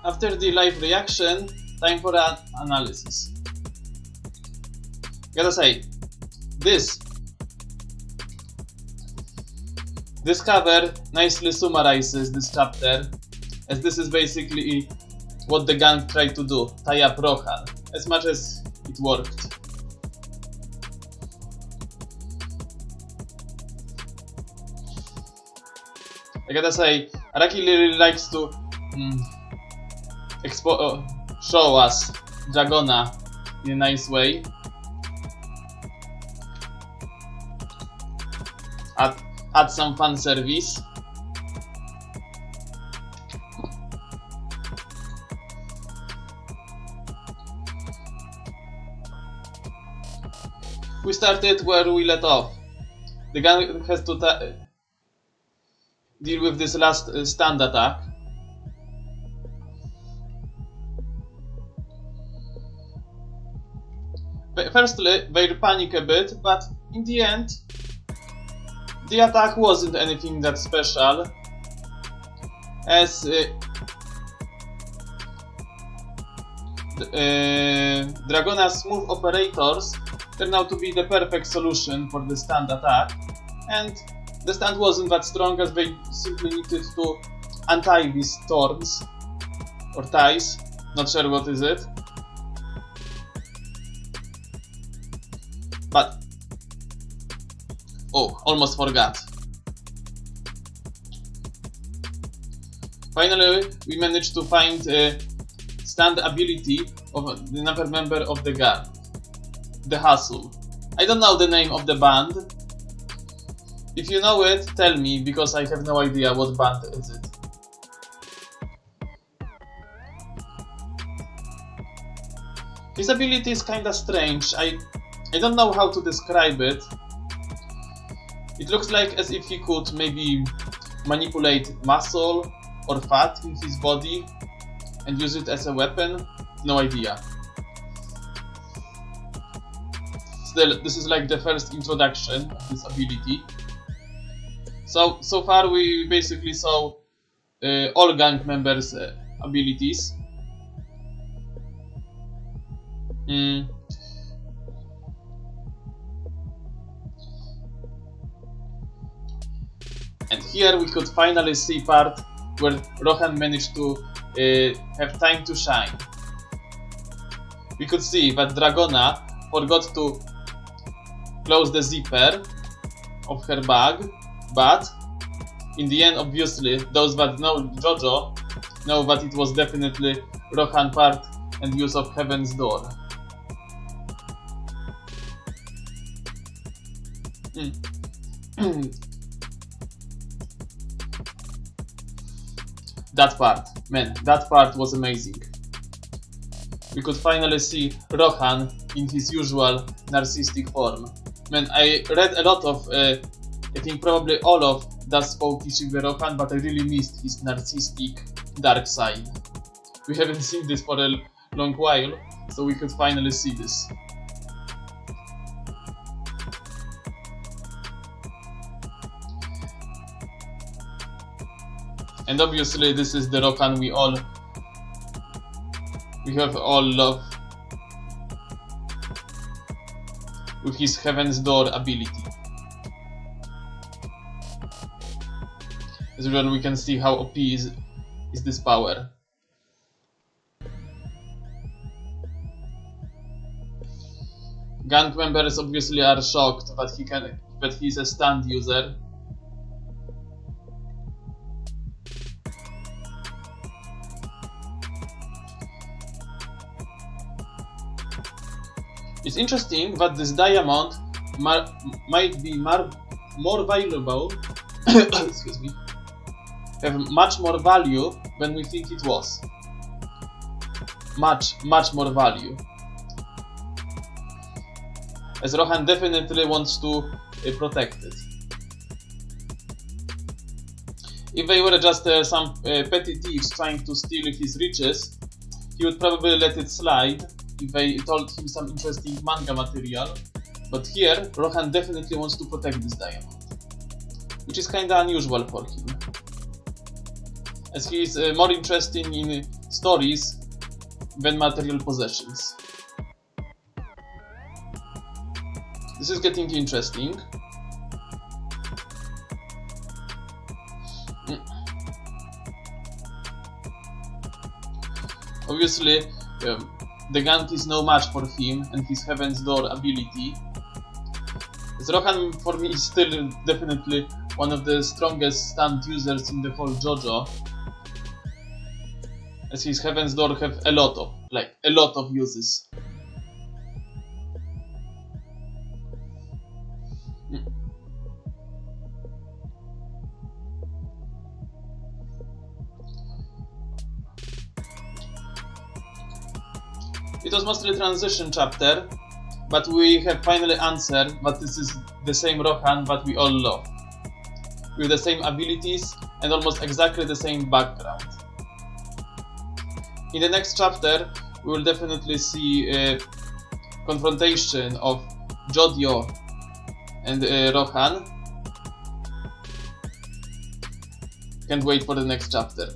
After the live reaction, time for an analysis. Gotta say, this cover nicely summarizes this chapter, as this is basically what the gang tried to do, tie up Rohan, as much as it worked. I gotta say, Araki really likes to show us Dragona in a nice way. Add some fan service. We started where we let off. The gang has to deal with this last stand attack. Firstly, they panic a bit, but in the end, the attack wasn't anything that special, as Dragona's smooth operators turned out to be the perfect solution for the stand attack, and the stand wasn't that strong, as they simply needed to untie these thorns, or ties, not sure what is it. But, oh, almost forgot. Finally, we managed to find a stand ability of another member of the gang, the Hustle. I don't know the name of the band. If you know it, tell me, because I have no idea what band is it. His ability is kinda strange. I don't know how to describe it. It looks like as if he could maybe manipulate muscle or fat in his body and use it as a weapon. No idea. Still, this is like the first introduction of this ability. So far we basically saw all gang members' abilities. And here we could finally see part where Rohan managed to have time to shine. We could see that Dragona forgot to close the zipper of her bag, but in the end, obviously, those that know JoJo know that it was definitely Rohan part and use of Heaven's Door. That part was amazing. We could finally see Rohan in his usual narcissistic form. Man, I read a lot of, I think probably all of Das Spoukishibe Rohan, but I really missed his narcissistic dark side. We haven't seen this for a long while, so we could finally see this. And obviously this is the Rohan we have all love, with his Heaven's Door ability. As well, we can see how OP is this power. Gang members obviously are shocked that he's a stand user. It's interesting that this diamond might be more valuable, excuse me, have much more value than we think it was. Much more value. As Rohan definitely wants to protect it. If they were just some petty thieves trying to steal his riches, he would probably let it slide if they told him some interesting manga material, but here Rohan definitely wants to protect this diamond, which is kinda unusual for him, as he is more interested in stories than material possessions. This is getting interesting. Obviously, the Gant is no match for him and his Heaven's Door ability. As Rohan, for me, is still definitely one of the strongest stunned users in the whole JoJo. As his Heaven's Door have a lot of uses. It was mostly a transition chapter, but we have finally answered that this is the same Rohan that we all love, with the same abilities and almost exactly the same background. In the next chapter, we will definitely see a confrontation of Jodio and Rohan. Can't wait for the next chapter.